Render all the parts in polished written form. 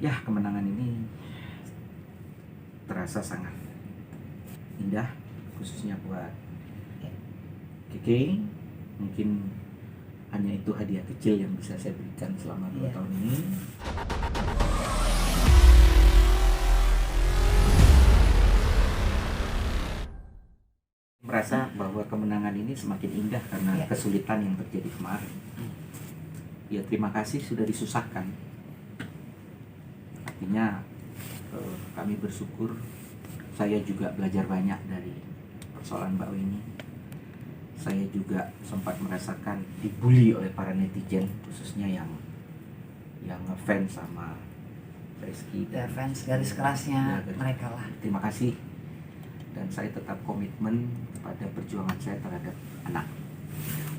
Ya, kemenangan ini terasa sangat indah, khususnya buat Keke. Mungkin hanya itu hadiah kecil yang bisa saya berikan selama 2 tahun ini. Merasa bahwa kemenangan ini semakin indah karena kesulitan yang terjadi kemarin. Ya, terima kasih sudah disusahkan. Artinya kami bersyukur. Saya juga belajar banyak dari persoalan Mbak Weni. Saya juga sempat merasakan dibully oleh para netizen, khususnya yang ngefans sama Rizky. Ya, fans garis kerasnya mereka lah. Terima kasih. Dan saya tetap komitmen pada perjuangan saya terhadap anak.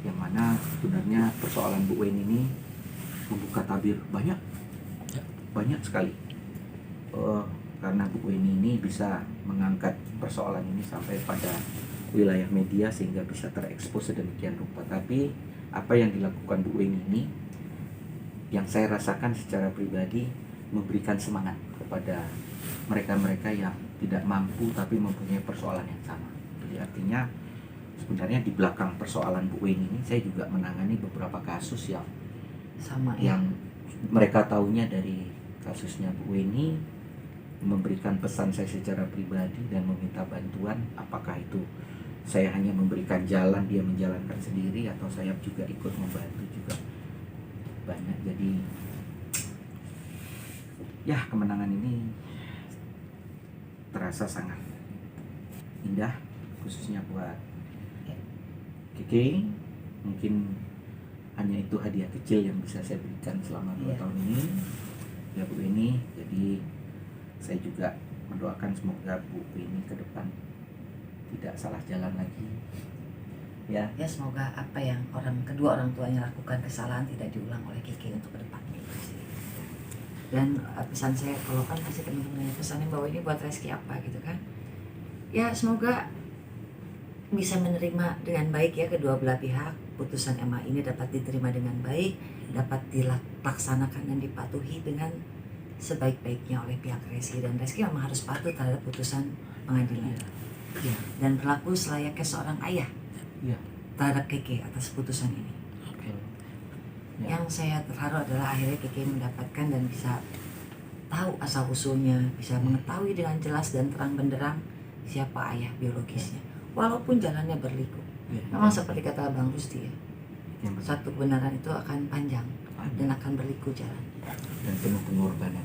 Yang mana sebenarnya persoalan Bu Weni ini membuka tabir banyak sekali. Karena Bu Weni ini bisa mengangkat persoalan ini sampai pada wilayah media sehingga bisa terekspos sedemikian rupa. Tapi apa yang dilakukan Bu Weni ini, yang saya rasakan secara pribadi, memberikan semangat kepada mereka-mereka yang tidak mampu tapi mempunyai persoalan yang sama. Jadi artinya sebenarnya di belakang persoalan Bu Weni ini saya juga menangani beberapa kasus yang sama, yang mereka tahunya dari kasusnya Bu Weni, memberikan pesan saya secara pribadi dan meminta bantuan. Apakah itu saya hanya memberikan jalan, dia menjalankan sendiri, atau saya juga ikut membantu juga banyak. Jadi ya, kemenangan ini terasa sangat indah, khususnya buat Keke. Mungkin hanya itu hadiah kecil yang bisa saya berikan selama 2 tahun ini ya Bu Weni. Jadi saya juga mendoakan semoga Bu Weni ke depan tidak salah jalan lagi. Ya, semoga apa yang kedua orang tuanya lakukan kesalahan tidak diulang oleh Keke untuk ke depan. Dan pesan saya, kalau kan pasti teman-teman pesannya bahwa ini buat Rizky apa gitu kan. Ya, semoga bisa menerima dengan baik ya kedua belah pihak. Putusan MA ini dapat diterima dengan baik, dapat dilaksanakan dan dipatuhi dengan sebaik-baiknya oleh pihak Rizky. Dan Rizky memang harus patuh terhadap putusan pengadilan. Dan berlaku selayaknya seorang ayah terhadap Keke atas putusan ini. Yang saya terharu adalah akhirnya Keke mendapatkan dan bisa tahu asal usulnya, bisa mengetahui dengan jelas dan terang benderang siapa ayah biologisnya, walaupun jalannya berliku. Memang seperti kata Bang Rusdi ya, satu kebenaran itu akan panjang dan akan berliku jalan dan penuh pengorbanan,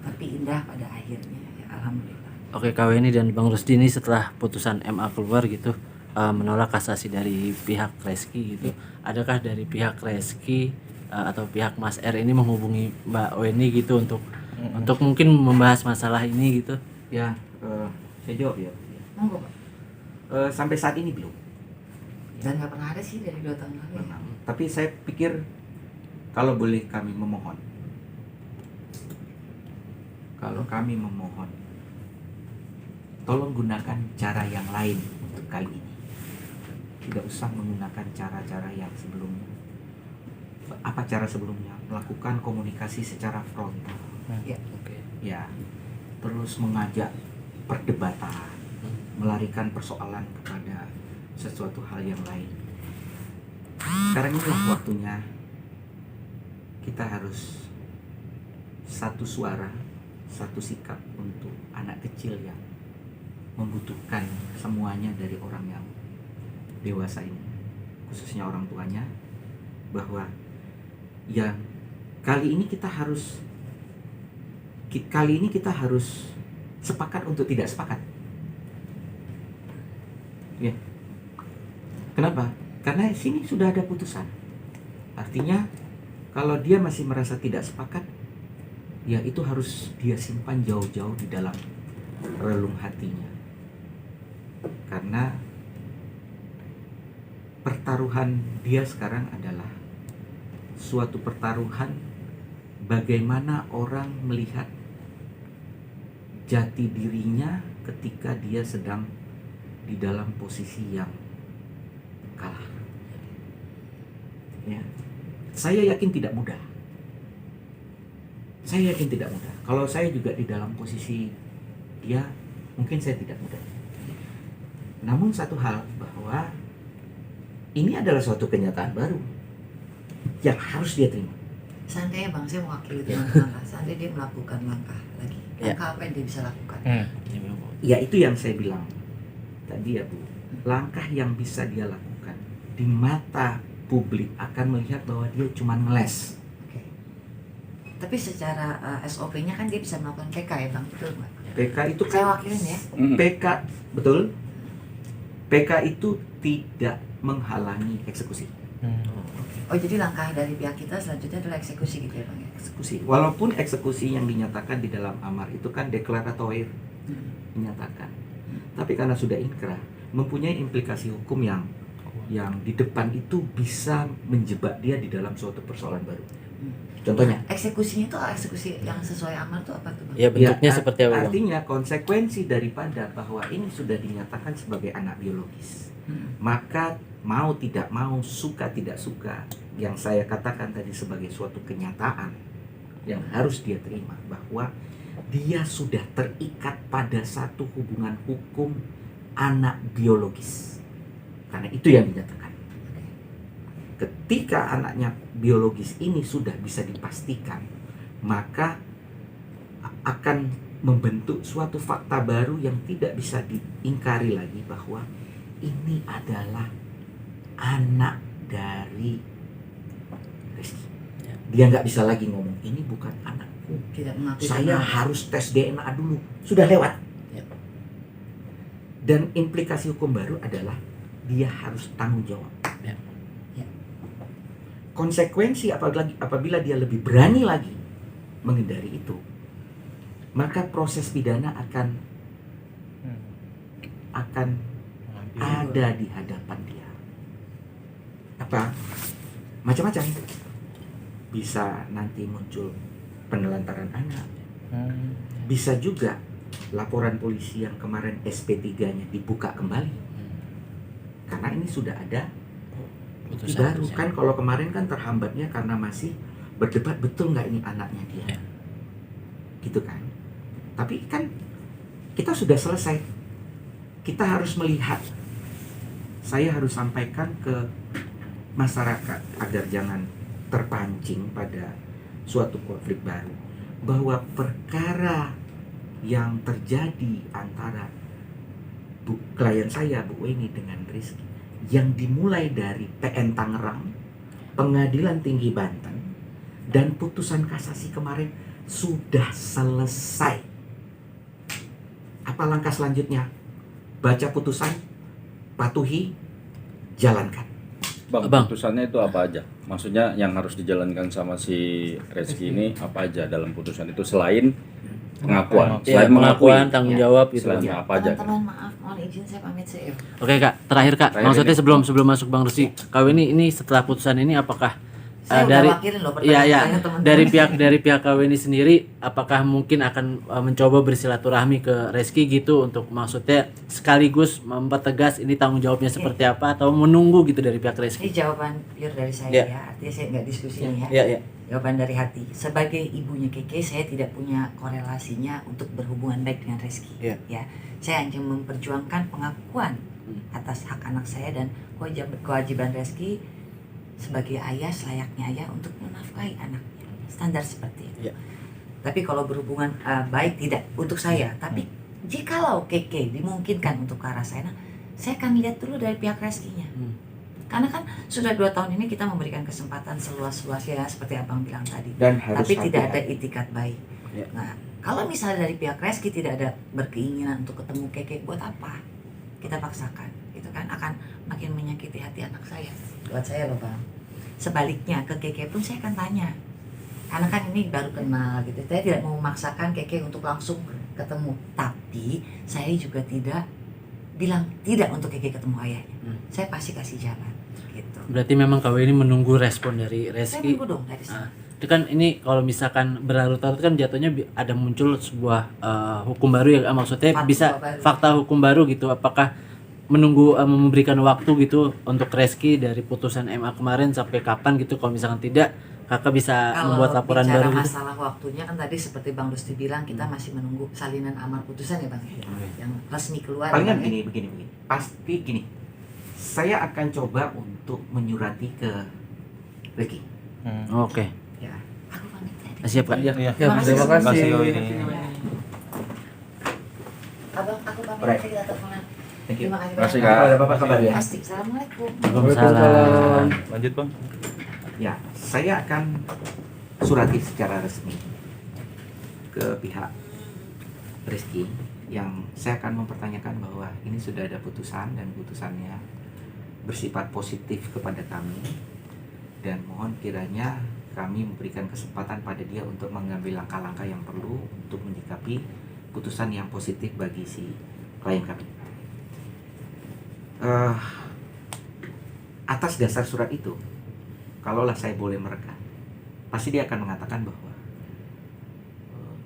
tapi indah pada akhirnya ya, alhamdulillah. Oke, Kak Weni dan Bang Rusdi ini setelah putusan MA keluar gitu, menolak kasasi dari pihak Rizky gitu. Adakah dari pihak Rizky atau pihak Mas R ini menghubungi Mbak Weni gitu untuk mungkin membahas masalah ini gitu? Ya, saya jawab ya. Monggo Pak. Sampai saat ini belum. Dan nggak pernah ada sih dari 2 tahun lalu. Tapi saya pikir kalau boleh kami memohon, tolong gunakan cara yang lain untuk kali ini. Tidak usah menggunakan cara-cara yang sebelumnya. Apa cara sebelumnya? Melakukan komunikasi secara frontal. Ya, terus mengajak perdebatan, melarikan persoalan kepada sesuatu hal yang lain. Sekarang inilah waktunya kita harus satu suara, satu sikap untuk anak kecil yang membutuhkan semuanya dari orang yang dewasa ini, khususnya orang tuanya, bahwa yang kali ini kita harus sepakat untuk tidak sepakat. Ya. Kenapa? Karena sini sudah ada putusan. Artinya kalau dia masih merasa tidak sepakat, ya itu harus dia simpan jauh-jauh di dalam relung hatinya. Karena pertaruhan dia sekarang adalah suatu pertaruhan bagaimana orang melihat jati dirinya ketika dia sedang di dalam posisi yang kalah. Ya. Saya yakin tidak mudah. Saya yakin tidak mudah. Kalau saya juga di dalam posisi dia, mungkin saya tidak mudah. Namun satu hal, bahwa ini adalah suatu kenyataan baru yang harus dia terima. Seandainya Bang, saya mewakili teman-teman lah. Seandainya dia melakukan langkah lagi, langkah apa yang dia bisa lakukan? Ya itu yang saya bilang tadi ya Bu. Langkah yang bisa dia lakukan di mata publik akan melihat bahwa dia cuma ngeles. Oke. Tapi secara SOP-nya kan dia bisa melakukan PK ya Bang, betul nggak? PK itu Saya kan wakilin ya. PK, betul. PK itu tidak menghalangi eksekusi. Oh jadi langkah dari pihak kita selanjutnya adalah eksekusi gitu ya Bang ya? Eksekusi. Walaupun eksekusi yang dinyatakan di dalam amar itu kan deklaratoir, dinyatakan. Tapi karena sudah inkrah, mempunyai implikasi hukum yang di depan itu bisa menjebak dia di dalam suatu persoalan baru. Contohnya, Eksekusinya itu eksekusi yang sesuai amar itu apa tuh Bang? Ya bentuknya seperti apa Bang? artinya konsekuensi daripada bahwa ini sudah dinyatakan sebagai anak biologis. Maka mau tidak mau, suka tidak suka, yang saya katakan tadi sebagai suatu kenyataan yang harus dia terima, bahwa dia sudah terikat pada satu hubungan hukum anak biologis. Karena itu yang dinyatakan. Ketika anaknya biologis ini sudah bisa dipastikan, maka akan membentuk suatu fakta baru yang tidak bisa diingkari lagi, bahwa ini adalah anak dari Rizky. Dia nggak bisa lagi ngomong ini bukan anakku. Tidak mengakui Saya benar. harus tes DNA dulu. Sudah lewat. Ya. Dan implikasi hukum baru adalah dia harus tanggung jawab. Ya. Ya. Konsekuensi apabila dia lebih berani lagi menghindari itu, maka proses pidana akan ada di hadapan dia. Apa? Macam-macam. Bisa nanti muncul penelantaran anak. Bisa juga laporan polisi yang kemarin SP3-nya dibuka kembali. Karena ini sudah ada bukti baru. Kan kalau kemarin kan terhambatnya karena masih berdebat betul nggak ini anaknya dia. Ya. Gitu kan. Tapi kan kita sudah selesai. Kita harus melihat. Saya harus sampaikan ke masyarakat agar jangan terpancing pada suatu konflik baru, bahwa perkara yang terjadi antara klien saya Bu Weni dengan Rizky, yang dimulai dari PN Tangerang, Pengadilan Tinggi Banten, dan putusan kasasi kemarin sudah selesai. Apa langkah selanjutnya? Baca putusan, patuhi, jalankan. Bang. Putusannya itu apa aja? Maksudnya yang harus dijalankan sama si Rizky ini apa aja dalam putusan itu selain pengakuan? Ya, Selain pengakuan, mengakui, tanggung jawab gitu. selain apa aja? Teman-teman maaf, mohon izin saya pamit saya. Oke Kak, terakhir Kak, Terakhir maksudnya ini. sebelum masuk Bang Rusdi, kau ini setelah putusan ini apakah Saya udah dari wakilin loh Iya, iya. pertanyaan teman-teman. dari pihak KW ini sendiri, apakah mungkin akan mencoba bersilaturahmi ke Rizky gitu untuk maksudnya sekaligus mempertegas ini tanggung jawabnya seperti apa, atau menunggu gitu dari pihak Ini Rizky? jawaban pure dari saya Ya. ya, artinya saya nggak diskusi nih ya. Iya, iya. Jawaban dari hati. Sebagai ibunya Keke, saya tidak punya korelasinya untuk berhubungan baik dengan Rizky. Iya. Ya, saya hanya memperjuangkan pengakuan atas hak anak saya dan kewajiban Rizky sebagai ayah selayaknya ayah untuk menafkahi anaknya. Standar seperti itu. Iya. Tapi kalau berhubungan baik tidak untuk saya. Tapi jikalau Keke dimungkinkan untuk ke arah sana, saya akan lihat dulu dari pihak Rizky-nya. Karena kan sudah 2 tahun ini kita memberikan kesempatan seluas-luasnya seperti abang bilang tadi. Dan harus Tapi tidak ada hati-hati. itikat baik. Ya. Nah, kalau misalnya dari pihak Rizky tidak ada berkeinginan untuk ketemu Keke, buat apa? Kita paksakan, itu kan akan makin menyakiti hati anak saya. Buat saya loh bang. Sebaliknya ke Keke pun saya akan tanya. Karena kan ini baru kenal gitu. Saya tidak mau memaksakan Keke untuk langsung ketemu. Tapi saya juga tidak bilang tidak untuk Keke ketemu ayahnya. Saya pasti kasih jalan gitu. Berarti memang KW ini menunggu respon dari Saya Rizky. nunggu dong dari sana. Itu kan ini kalau misalkan berlarut-larut kan jatuhnya ada muncul sebuah hukum baru ya, maksudnya Fakta bisa baru. fakta hukum baru gitu. Apakah menunggu memberikan waktu gitu untuk Rizky dari putusan MA kemarin sampai kapan gitu? Kalau misalkan tidak, kakak bisa Kalau membuat laporan bicara baru gitu? masalah waktunya kan tadi seperti Bang Rusti bilang kita masih menunggu salinan amar putusan ya Bang, yang resmi keluar. Palingan ya, Bang, ya? begini. Pasti gini. Saya akan coba untuk menyurati ke Ricky. Oke. Ya. Aku pamit ya. Siap kak. Iya. Terima kasih. Terima kasih. Abang, aku pamit Alright. kita teleponan. Thank you. Terima kasih Terima kasih, banyak. Kak. Ada Bapak kabar ya? Pasti. Assalamualaikum. Waalaikumsalam. Lanjut Bang. Ya, saya akan surati secara resmi ke pihak Rizky yang saya akan mempertanyakan bahwa ini sudah ada putusan dan putusannya bersifat positif kepada kami, dan mohon kiranya kami memberikan kesempatan pada dia untuk mengambil langkah-langkah yang perlu untuk menyikapi putusan yang positif bagi si klien kami. Atas dasar surat itu, kalaulah saya boleh mereka, pasti dia akan mengatakan bahwa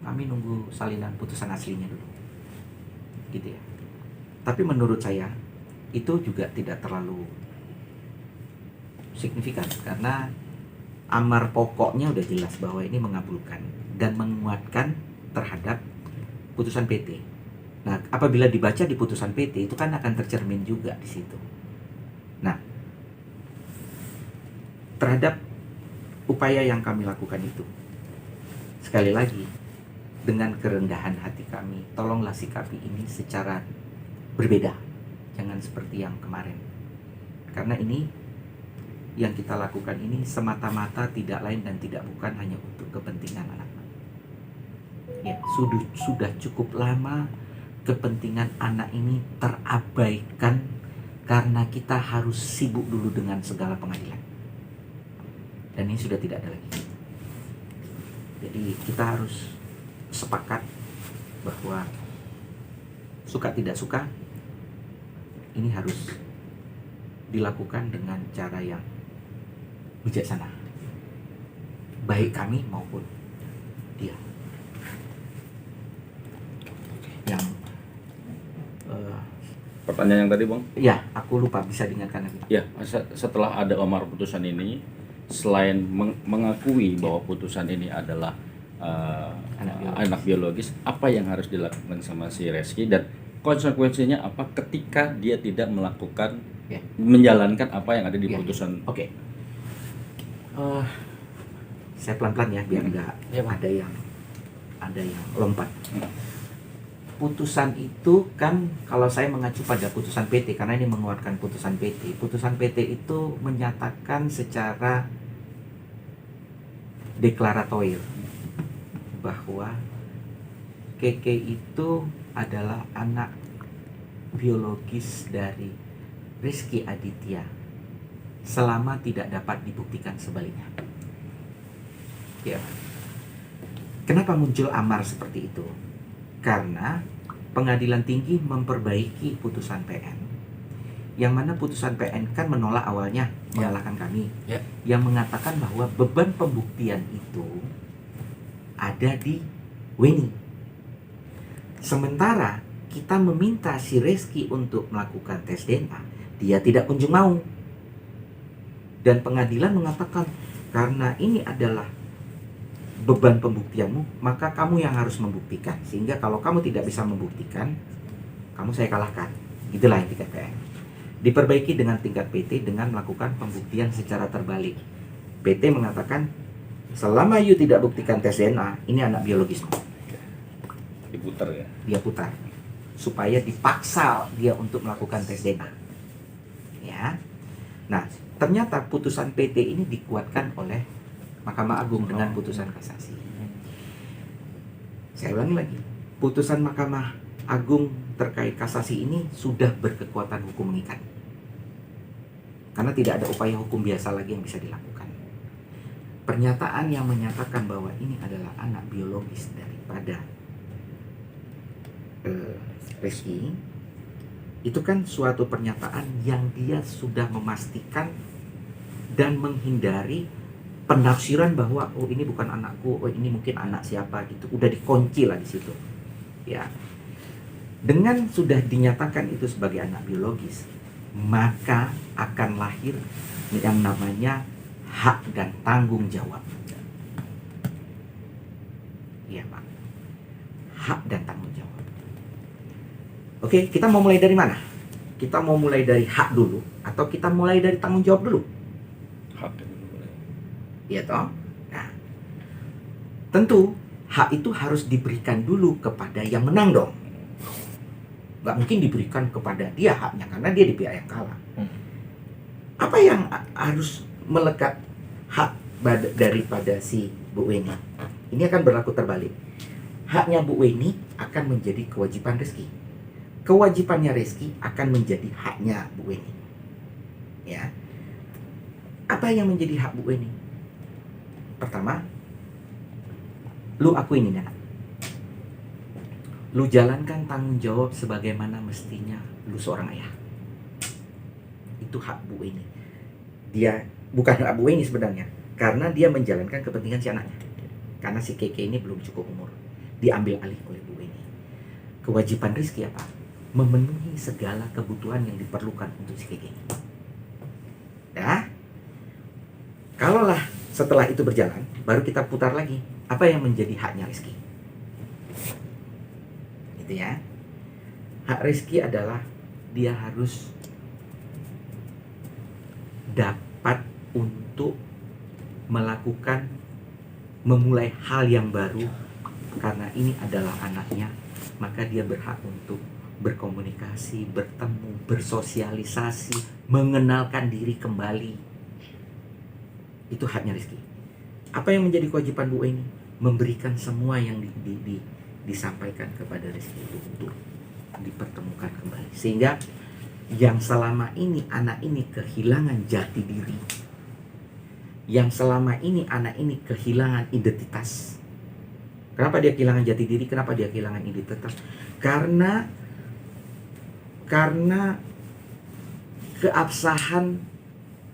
kami nunggu salinan putusan aslinya dulu, gitu ya. Tapi menurut saya itu juga tidak terlalu signifikan karena amar pokoknya udah jelas bahwa ini mengabulkan dan menguatkan terhadap putusan PT. Nah, apabila dibaca di putusan PT itu kan akan tercermin juga di situ. Nah, terhadap upaya yang kami lakukan itu, sekali lagi dengan kerendahan hati kami, tolonglah sikapi ini secara berbeda, jangan seperti yang kemarin. Karena ini yang kita lakukan ini semata-mata tidak lain dan tidak bukan hanya untuk kepentingan anak. Ya, sudah cukup lama kepentingan anak ini terabaikan karena kita harus sibuk dulu dengan segala pengadilan. Dan ini sudah tidak ada lagi. Jadi kita harus sepakat bahwa suka tidak suka ini harus dilakukan dengan cara yang bijaksana, baik kami maupun dia. Yang Pertanyaan yang tadi Bang, ya aku lupa, bisa diingatkan lagi. ya setelah ada amar putusan ini, selain mengakui bahwa putusan ini adalah anak biologis, apa yang harus dilakukan sama si Reski dan konsekuensinya apa ketika dia tidak melakukan menjalankan apa yang ada di putusan? Oke. Saya pelan-pelan ya biar nggak ada yang lompat. Putusan itu kan kalau saya mengacu pada putusan PT karena ini menguatkan putusan PT. Putusan PT itu menyatakan secara deklaratoir bahwa Keke itu adalah anak biologis dari Rizky Aditya selama tidak dapat dibuktikan sebaliknya. Ya. Kenapa muncul amar seperti itu? Karena pengadilan tinggi memperbaiki putusan PN, yang mana putusan PN kan menolak awalnya, menyalahkan kami, yang mengatakan bahwa beban pembuktian itu ada di Weni. Sementara kita meminta si Rizky untuk melakukan tes DNA, dia tidak kunjung mau. Dan pengadilan mengatakan karena ini adalah beban pembuktianmu, maka kamu yang harus membuktikan. Sehingga kalau kamu tidak bisa membuktikan, kamu saya kalahkan. Itulah yang tingkat PN. Diperbaiki dengan tingkat PT dengan melakukan pembuktian secara terbalik. PT mengatakan selama you tidak buktikan tes DNA, ini anak biologismu. Diputar ya. Dia putar supaya dipaksa dia untuk melakukan tes DNA. Ya. Nah, ternyata putusan PT ini dikuatkan oleh Mahkamah Agung dengan putusan kasasi. Saya ulangi lagi, putusan Mahkamah Agung terkait kasasi ini sudah berkekuatan hukum mengikat. Karena tidak ada upaya hukum biasa lagi yang bisa dilakukan. Pernyataan yang menyatakan bahwa ini adalah anak biologis daripada Rizky, itu kan suatu pernyataan yang dia sudah memastikan dan menghindari penafsiran bahwa oh ini bukan anakku, oh ini mungkin anak siapa gitu. Udah dikunci lah di situ. Ya. Dengan sudah dinyatakan itu sebagai anak biologis, maka akan lahir yang namanya hak dan tanggung jawab. Iya Pak, hak dan tanggung jawab. Oke, kita mau mulai dari mana? Kita mau mulai dari hak dulu atau kita mulai dari tanggung jawab dulu? Hak dulu boleh. Iya toh? Nah, tentu hak itu harus diberikan dulu kepada yang menang dong. Nggak mungkin diberikan kepada dia haknya karena dia di pihak yang kalah. Apa yang harus melekat hak daripada si Bu Weni? Ini akan berlaku terbalik. Haknya Bu Weni akan menjadi kewajiban Rizky. Kewajibannya Rizky akan menjadi haknya Bu Weni. Ya. Apa yang menjadi hak Bu Weni? Pertama, lu akuin ini, nak. Lu jalankan tanggung jawab sebagaimana mestinya lu seorang ayah. Itu hak Bu Weni. Dia bukan hak Bu Weni sebenarnya, karena dia menjalankan kepentingan si anaknya. Karena si Keke ini belum cukup umur, diambil alih oleh Bu Weni. Kewajiban Rizky apa? Memenuhi segala kebutuhan yang diperlukan untuk si Keke ini. Nah, kalaulah setelah itu berjalan, baru kita putar lagi apa yang menjadi haknya Rizky. Gitu ya. Hak Rizky adalah dia harus dapat untuk melakukan, memulai hal yang baru karena ini adalah anaknya, maka dia berhak untuk berkomunikasi, bertemu, bersosialisasi, mengenalkan diri kembali. Itu haknya Rizky. Apa yang menjadi kewajiban Bu Weni? Memberikan semua yang disampaikan kepada Rizky itu untuk dipertemukan kembali. Sehingga yang selama ini anak ini kehilangan jati diri, yang selama ini anak ini kehilangan identitas. Kenapa dia kehilangan jati diri? Kenapa dia kehilangan identitas? Karena keabsahan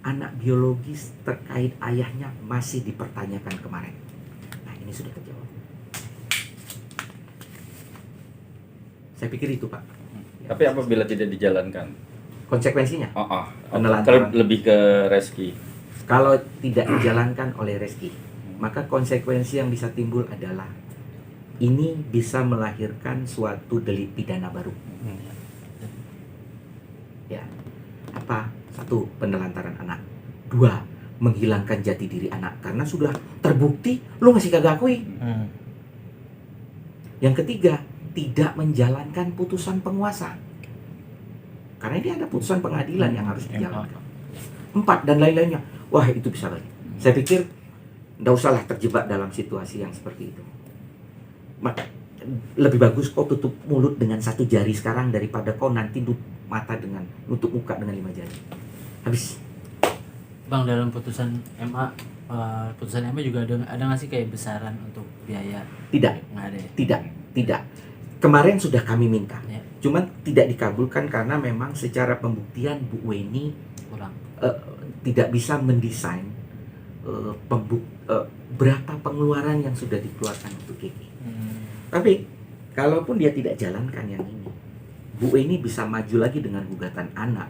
anak biologis terkait ayahnya masih dipertanyakan kemarin. Nah, ini sudah terjawab. Saya pikir itu, Pak. Tapi apabila tidak dijalankan? Konsekuensinya? Penelantaran. Lebih ke Rizky. Kalau tidak dijalankan oleh Rizky, maka konsekuensi yang bisa timbul adalah ini bisa melahirkan suatu delik pidana baru. Ya, apa? Satu, penelantaran anak. Dua, menghilangkan jati diri anak karena sudah terbukti lu masih kagak akui. Yang ketiga, tidak menjalankan putusan penguasa karena ini ada putusan pengadilan yang harus dijalankan. Empat, dan lain-lainnya. Wah, itu bisa balik. Saya pikir nggak usahlah terjebak dalam situasi yang seperti itu. Maka lebih bagus kau tutup mulut dengan satu jari sekarang daripada kau nanti nutup muka dengan 5 jari. Habis. Bang, dalam putusan MA juga ada nggak sih kayak besaran untuk biaya? Tidak. Nggak ada ya? Tidak. Kemarin sudah kami minta. Ya. Cuman tidak dikabulkan karena memang secara pembuktian Bu Weni Kurang. tidak bisa mendesain berapa pengeluaran yang sudah dikeluarkan untuk Keke. Tapi kalaupun dia tidak jalankan yang ini, Bu Weni bisa maju lagi dengan gugatan anak.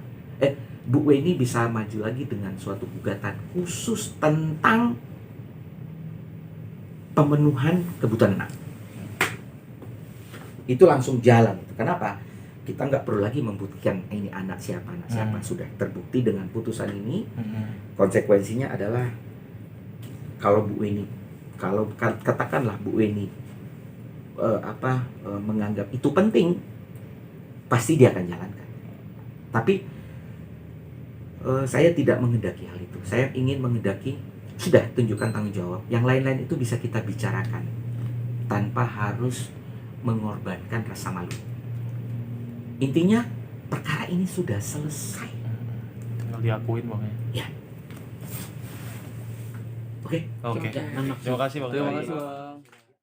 Bu Weni bisa maju lagi dengan suatu gugatan khusus tentang pemenuhan kebutuhan anak. Itu langsung jalan. Kenapa? Kita nggak perlu lagi membuktikan ini anak siapa. Sudah terbukti dengan putusan ini. Konsekuensinya adalah kalau Bu Weni, kalau katakanlah Bu Weni menganggap itu penting, pasti dia akan jalankan. Tapi saya tidak menghendaki hal itu. Saya ingin menghendaki sudah tunjukkan tanggung jawab. Yang lain-lain itu bisa kita bicarakan tanpa harus mengorbankan rasa malu. Intinya perkara ini sudah selesai. Tinggal diakuin Bang ya. Ya. Oke. Terima kasih Bang. Terima kasih, Bang.